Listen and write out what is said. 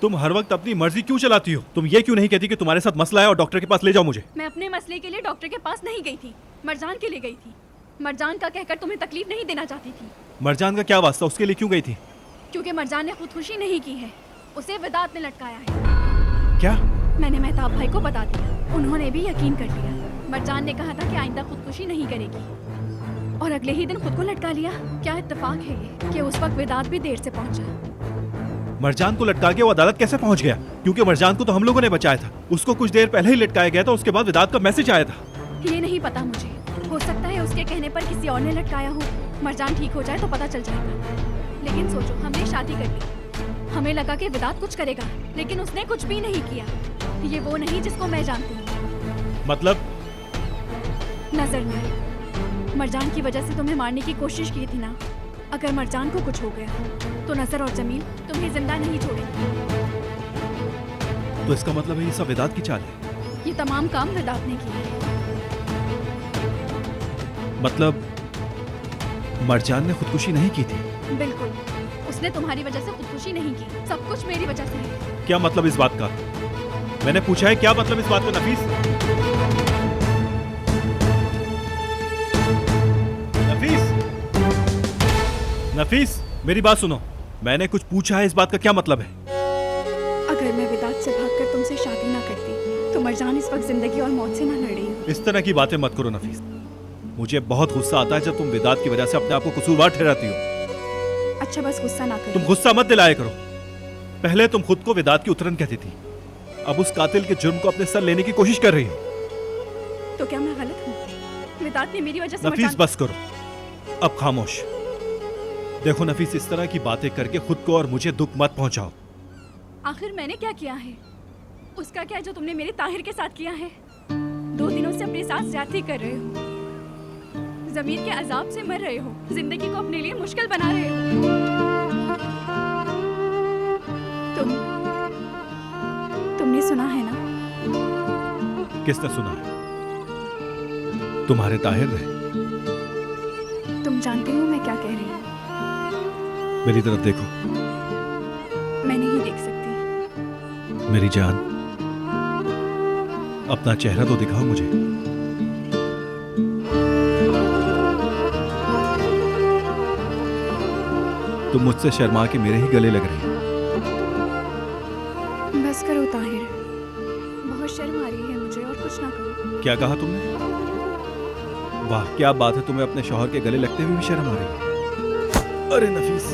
तुम हर वक्त अपनी मर्जी क्यों चलाती हो? तुम ये क्यों नहीं कहती कि तुम्हारे साथ मसला है और डॉक्टर के पास ले जाओ मुझे? मैं अपने मसले के लिए डॉक्टर के पास नहीं गई थी, मरजान के लिए गई थी। मरजान का कहकर तुम्हें तकलीफ नहीं देना चाहती थी। मरजान का क्या वास्ता? उसके लिए क्यों गई थी? क्योंकि मरजान ने खुदकुशी नहीं की है, उसे विदात में लटकाया है। क्या? मैंने मेहताब भाई को बता दिया, उन्होंने भी यकीन कर लिया। मरजान ने कहा था कि आइंदा खुदकुशी नहीं करेगी और अगले ही दिन खुद को लटका लिया। क्या इत्तेफाक है ये कि उस वक्त विदात भी देर से पहुंचा। मरजान को लटका के वो अदालत कैसे पहुंच गया? क्योंकि मरजान को तो हम लोगों ने बचाया था। उसको कुछ देर पहले ही लटकाया गया था, उसके बाद विदात का मैसेज आया था। ये नहीं पता मुझे, हो सकता है उसके कहने पर किसी और ने लटकाया हो। मरजान ठीक हो जाए तो पता चल जाएगा। लेकिन सोचो, हमने शादी कर ली, हमें लगा कि विदात कुछ करेगा, लेकिन उसने कुछ भी नहीं किया। ये वो नहीं जिसको मैं जानती हूँ। मतलब? नजर नहीं। मरजान की वजह से तुम्हें मारने की कोशिश की थी ना। अगर मरजान को कुछ हो गया तो नजर और जमील तुम्हें जिंदा नहीं छोड़ेंगे। तो इसका मतलब है ये सब विदात की चाल है? ये तमाम काम विदात ने किए हैं। मतलब मरजान ने खुदकुशी नहीं की थी? बिल्कुल, उसने तुम्हारी वजह से खुदकुशी नहीं की। सब कुछ मेरी वजह से है। क्या मतलब इस बात का? मैंने पूछा है, क्या मतलब इस बात का नफीस? नफीस, नफीस, मेरी बात सुनो। मैंने कुछ पूछा है, इस बात का क्या मतलब है? अगर मैं विदात से भागकर तुमसे शादी ना करती तो मरजान इस वक्त जिंदगी और मौत से ना लड़ रही हो। इस तरह की बातें मत करो नफीस। मुझे बहुत गुस्सा आता है जब तुम विदात की वजह से अपने आप को कसूरवार ठहराती हो। अच्छा, बस गुस्सा ना करो। तुम गुस्सा मत दिलाया करो। पहले तुम खुद को विदात की उतरन कहती थी, अब उस कातिल के जुर्म को अपने सर लेने की कोशिश कर रही हो। तो क्या मैं गलत हूँ? विदात ने मेरी वजह से नफीस बस करो, अब खामोश। देखो नफीस, इस तरह की बातें करके खुद को और मुझे दुख मत पहुंचाओ। आखिर मैंने क्या किया है? उसका क्या जो तुमने मेरे ताहिर के साथ किया है? 2 दिनों से अपने साथ ज्यादती कर रहे हो, जमीर के अजाब से मर रहे हो, जिंदगी को अपने लिए मुश्किल बना रहे हो। तुमने सुना है ना? किसने सुना है? तुम्हारे ताहिर ने। तुम जानते हो मैं क्या कह रही हूँ? मेरी तरफ देखो। मैं नहीं देख सकती। मेरी जान, अपना चेहरा तो दिखाओ मुझे। तुम मुझसे शर्मा के मेरे ही गले लग रही हो। बस करो ताहिर, बहुत शर्म आ रही है मुझे, और कुछ ना करो। क्या कहा तुमने? वाह, क्या बात है, तुम्हें अपने शौहर के गले लगते हुए भी शर्म आ रही है। अरे नफीस।